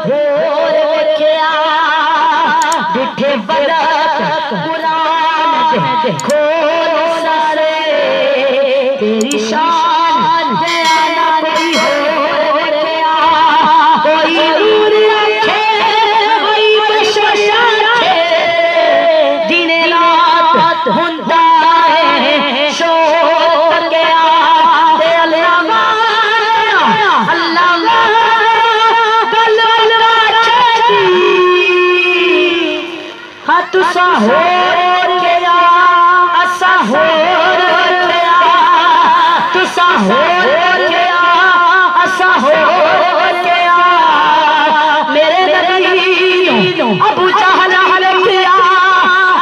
होर वेख्या डिठे बदक कुरान दे खोल सारे तेरी शान बयाना कोई होर वेख्या कोई नूर आखे कोई बशर आखे दिन रात हुंदा है शोर गया ते अल्लाह अल्लाह तुसा होर गया असा होर गया तुसा होर गया असा होर गया मेरे नबी अबू जहल वेख्या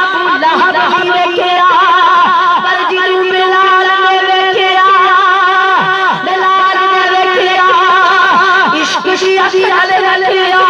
अबू लहब वेख्या पर जिनु बिलाल ने वेख्या बिलाल ने वेख्या इश्क दी असल वेख्या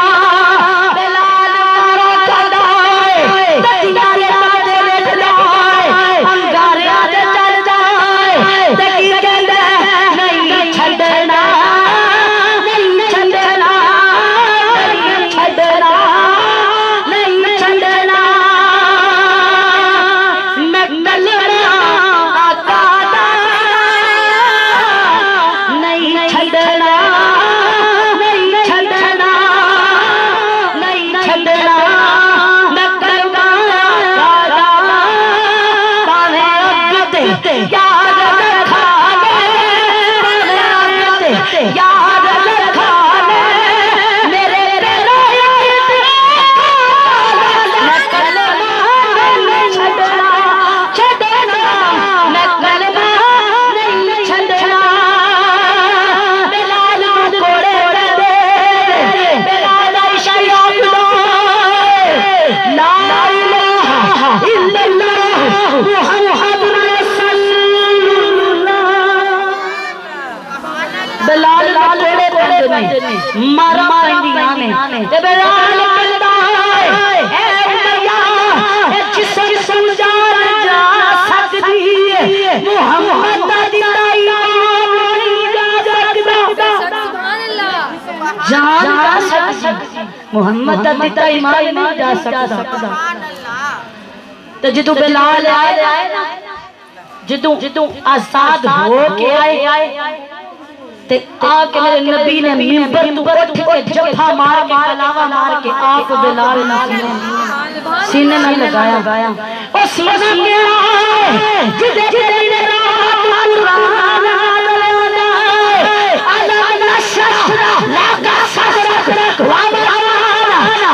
मारा मारियां ने ते बिलाल कहंदा है ए उमैया ए जिस्म जान जा सकदी है मुहम्मद दी ताईम नहीं जा सकदा सुभान अल्लाह जान जा सकदी मुहम्मद दी ताईम नहीं जा सकदा सुभान अल्लाह ते जदों बिलाल आए ना जदों आजाद हो के आए ते आके मेरे नबी ने मिंबर तू उठ के जफा मार के कलावा मार के आप बिलाल सीने में लगाया ओ सीना मेरा जिदे ने रात कुरान अला नशरा लगा सदरक वा बराना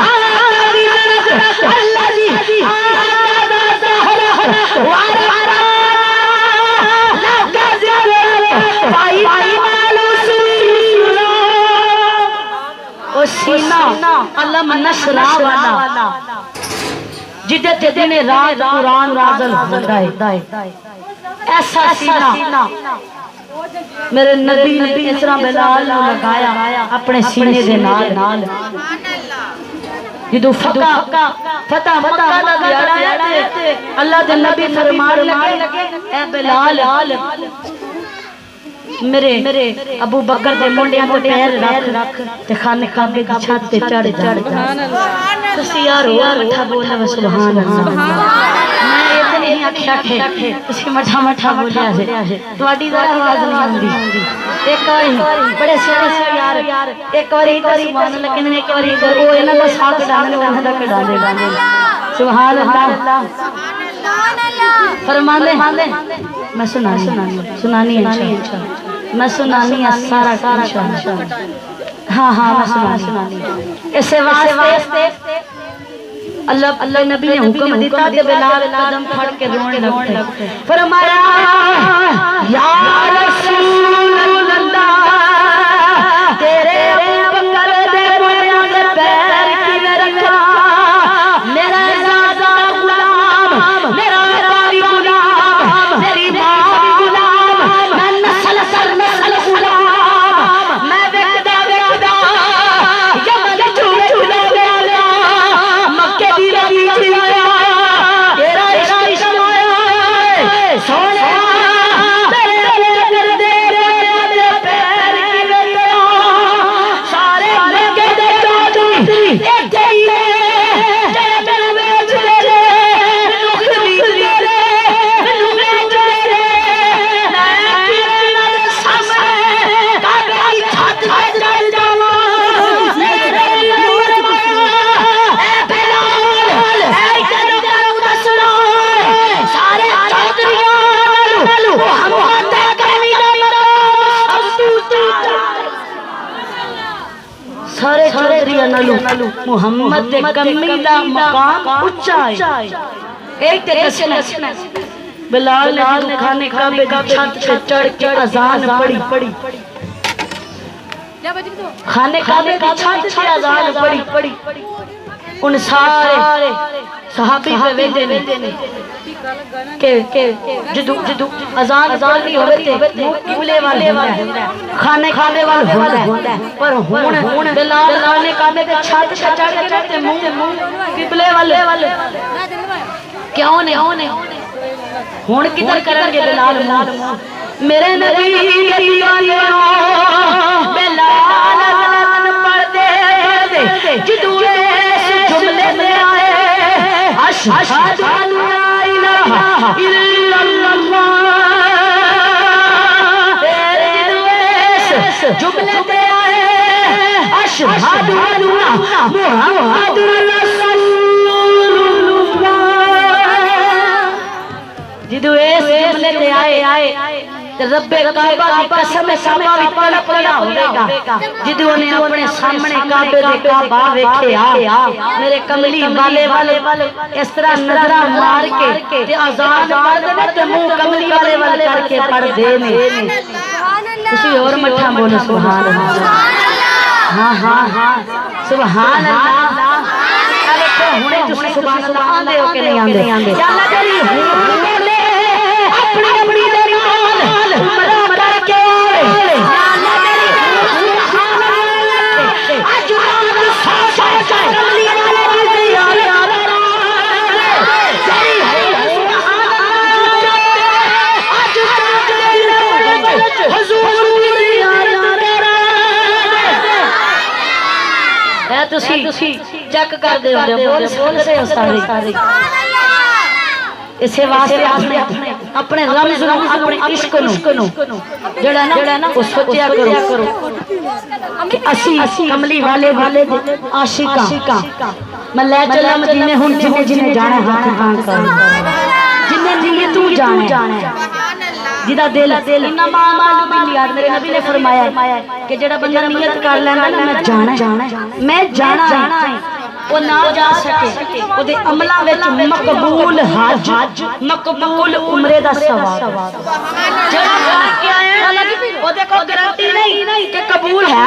अल्लाजी आदा ज़हरा वा बराना लगा ज़हरा भाई सीना अलम नशरा वाला जिदे ते दिन रात कुरान नाज़िल होता है ऐसा सीना मेरे नबी ने इस तरह बिलाल ने लगाया अपने सीने दे नाल जिदों फतह मक्का दा दिहाड़ा है अल्लाह दे नबी फरमान लगे ए बिलाल मेरे अबू बकर दे मुंडियां ते पैर रख ते खाने काबे दी छत ते चढ़ जा सुभान अल्लाह तुसी यार मठा बोला सुभान अल्लाह मैं इतने नहीं आख्या थे तुसी मठा बोलिया से ਤੁਹਾਡੀ दा आवाज नहीं आंदी एक बारी बड़े सोहने यार एक बारी सुभान अल्लाह कहने एक बारी ओ इना दा साथ डालने वाला दा कडांदे सुभान अल्लाह फरमाने मैं सुनानी इंशाअल्लाह मैं सुनानी सारा इंशाअल्लाह हाँ मैं सुनानी ऐसे वास्ते अल्लाह नबी ने हुक्म दिता ते बिलाल कदम फड़ के रोने लगे फरमाया या रसूल अल्लाह तेरे बकर दे मोया दे पैर किवें रखा मेरा ज़ादा गुलाम मेरा बारी गुलाम मेरी मां भी गुलाम मैं नस्ल सर नस्ल गुलाम मैं वेखदा यमन झूला गया मक्के दी रही आया तेरा इश्क आया सोने तेरे कर दे रे सारे चौधरी नालू मुहम्मद दे कमी दा मकाम ऊंचा है। एक ते दसना बिलाल ने खाने काबे दी छत पे चढ़ के अजान पढ़ी, खाने काबे की छत पे अजान पढ़ी। उन सारे सहाबी पे वेदे ने के जदू अजान नहीं होवे ते किबले वाले खाने वाले होंदा है, पर हुन बिलाल खाने काबे ते छत पे चढ़ के ते मुंह किबले वाले क्यों नहीं हुन किधर करेंगे बिलाल मेरे नबी के दीवानो बिलाल अज़ान पढ़दे जिदू इस जुमले में आए अशहदु अल्ला इलाहा इल्लल्लाह इस जुमले में आए अशहदु अल्ला मुहम्मदुर जिदू इस जुमले ते आए रब्बे काबा की कसम काबा भी पड़ा होगा। जिदू ने अपने सामने काबे दे काबा वेखिया मेरे कमली वाले इस तरह नजरा मार के ते अजान पढ़दे ने ते मुंह कमली वाले करके पढ़दे ने। तुसी और मठा बोलो सुभान अल्लाह। हां सुभान अल्लाह। देखो हुणे तुसी सुभान अल्लाह आंदे हो के नहीं आंदे चल जरी बोले अपनी दरबार उमरा करके जाना मेरी सुभान अल्लाह आज रात कमली वाले की यार तेरी सुभान अल्लाह आज रात हुजूर यार है तुसी चेक कर दे बोल से सारे इसे वास्ते अपने रमज अपने इश्क जड़ा ना वो सोचा करो कि असी कमली वाले आशिका मैं ले चला मदीने हुन जिन्ने जाना हाथ कर जिन्ने तू जाना जिदा दिल इन्ना मालूम बिल्ली मेरे नबी ने फरमाया कि जेड़ा बंदा नियत कर लेना ना मैं जाना है वो ना जा सके ओदे अमला विच मकबूल हज मकबूल उम्रे दा सवाब जेड़ा करके आया ओदे को गारंटी नहीं कि कबूल है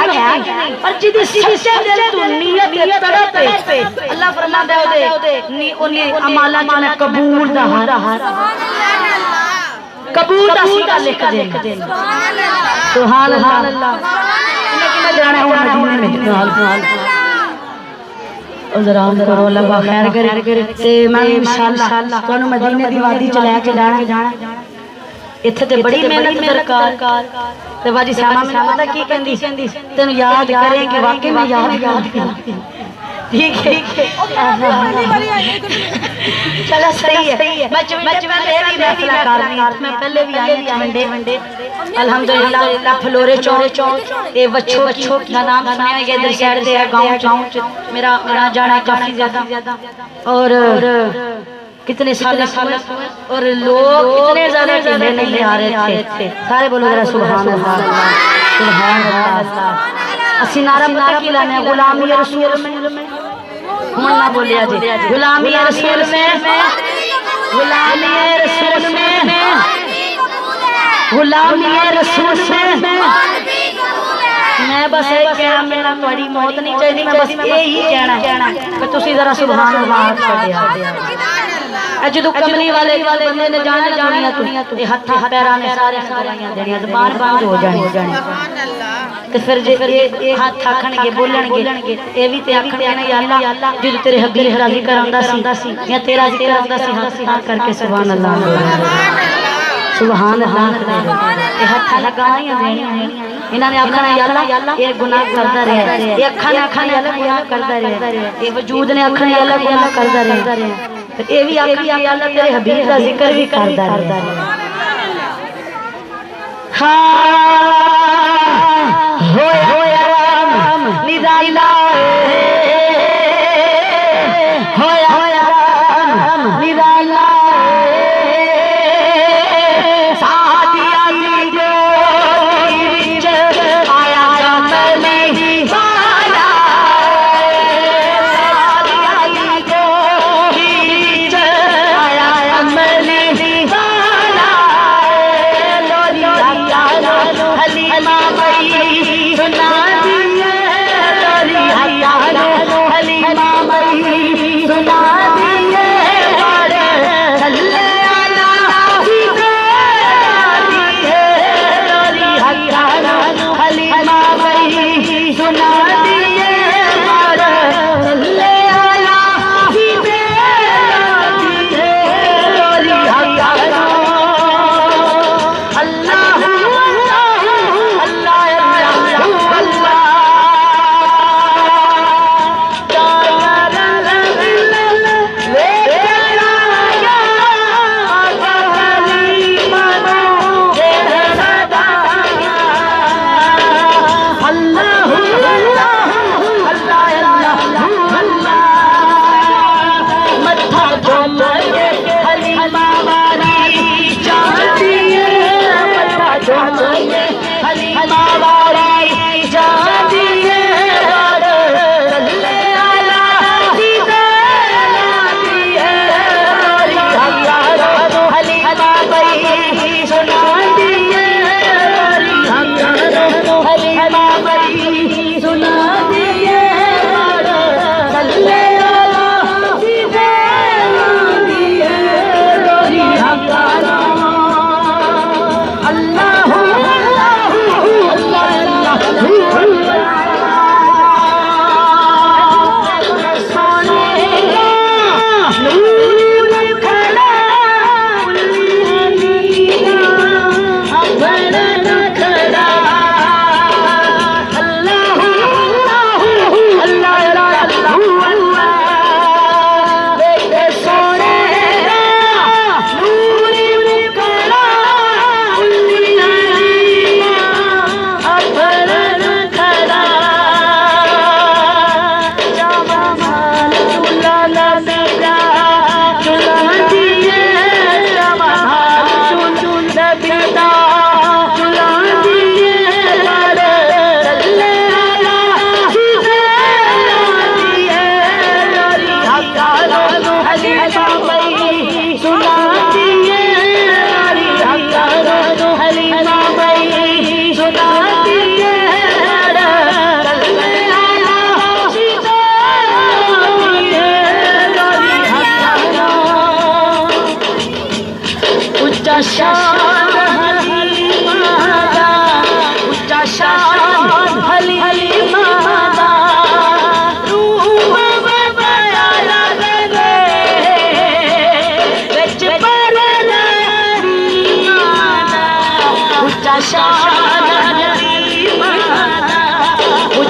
पर जिदी सच्चे दिल तू नियत तड़पे अल्लाह फरमांदा है ओदे अमाला च कबूल दा हार कबूल दा सीधा लिख दे सुभान अल्लाह। लेकिन मैं जाना हूं मदीने में उजराम करो अल्लाह खैर करे ते मैं इंशाअल्लाह तुहानू मदीने दी वादी च लेके जाना इत्थे ते बड़ी मेहनत दरकार ते वाजी सामा मैं पता की कहंदी तेनु याद करे कि वाकई में याद ठीक है चलो सही है मैं भी महफिल कर रही हूं मैं पहले भी आई वंडे अल्हम्दुलिल्लाह फ्लोरे चौक ए वच्छो का नाम सुना है इधर साइड से है गांव मेरा जाना काफी ज्यादा और कितने साल और लोग इतने ज्यादा चले नहीं आ रहे थे सारे बोलो जरा सुभान अल्लाह सुभान अल्लाह। असी नारा की लाने गुलामी रसूल में मन्ना बोलिया जी गुलामी रसूल में गुलामी रसूल में गुलामी रसूल में मैं बस ये कहना मेरा थोड़ी मौत नहीं चाहिए मैं बस यही कहना कि तुसी जरा सुभान अल्लाह जो कमली वाले बंदे ने जाना दुनिया तो हथ पैरां ने सारे खराइयां देनियां ज़बान बंद हो जानी ते फिर जे ये हाथ आखणगे बोलणगे ए भी ते आखणगे ना या अल्लाह जो तेरे हबीब दा जिक्र आंदा सी या तेरा जिक्र आंदा सी हाथ करके सुभान अल्लाह सुभान अल्लाह ये हाथ लगाइयां देनियां इन्होंने आखना या अल्लाह ये गुनाह करता रहा ये अखां ने आखना या अल्लाह गुनाह करता रहा ये वजूद ने आखना या अल्लाह गुनाह करता रहा ये भी आखना या अल्लाह तेरे हबीब दा जिक्र भी करता रहा। हाँ होया राम निराला होया राम निराला सादिया जो आया राम में बाला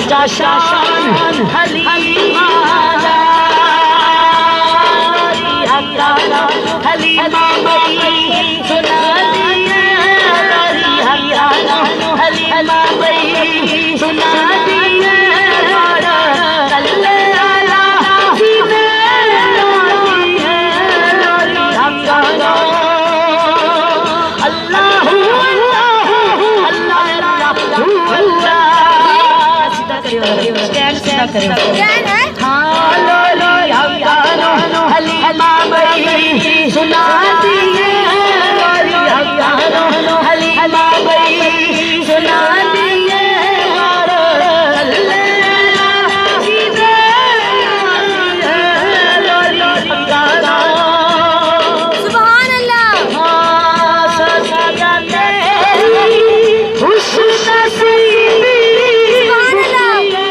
उसका शान हलीमा हलीमा बई सुना दिए हलीमा बई सुना दिए हलीमा बई सुना दिए हलीमा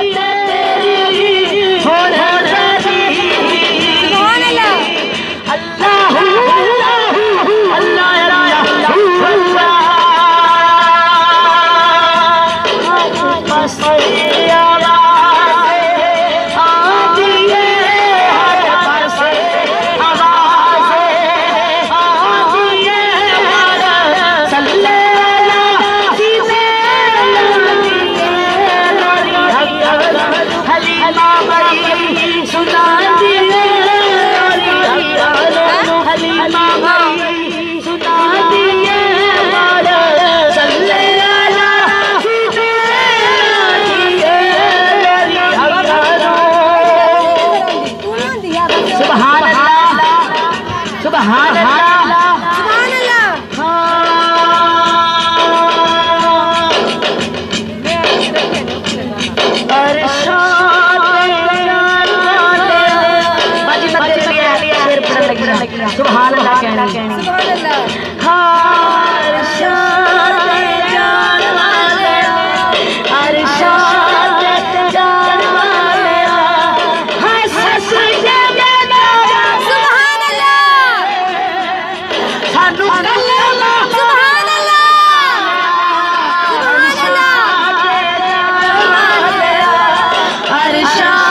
बई सुना दिए सुभान अल्लाह सुभान अल्लाह कहनी सुभान अल्लाह हर शान जान वाले हर शान जान वाले हंस हंस के सुभान अल्लाह सानू कल्ला सुभान अल्लाह सुभान अल्लाह हर शान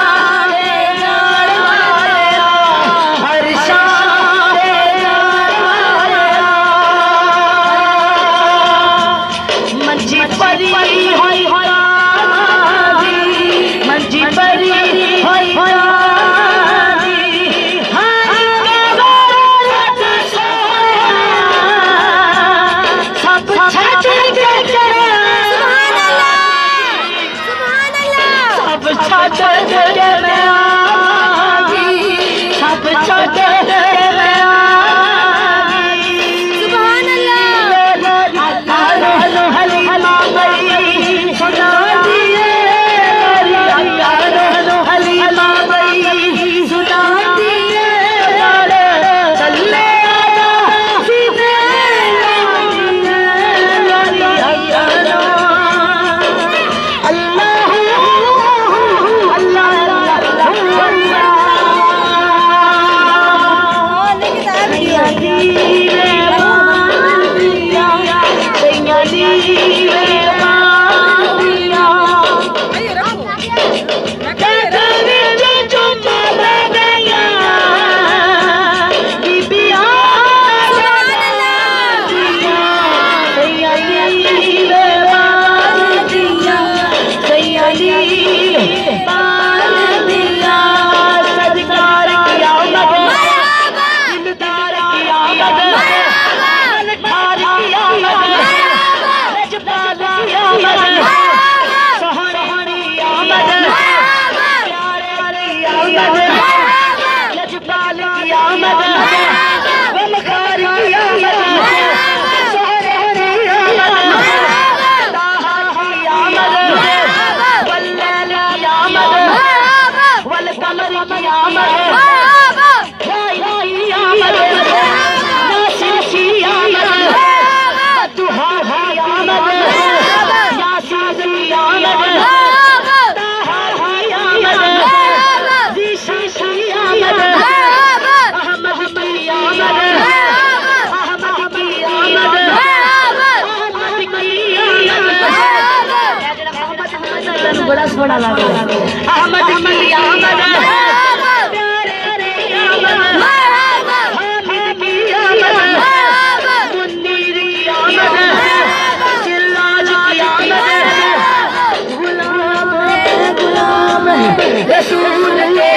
अहमद की आमद हामिद की आमद मुन्नीर की आमद सिराज की आमद गुलाम गुलाम रसूल के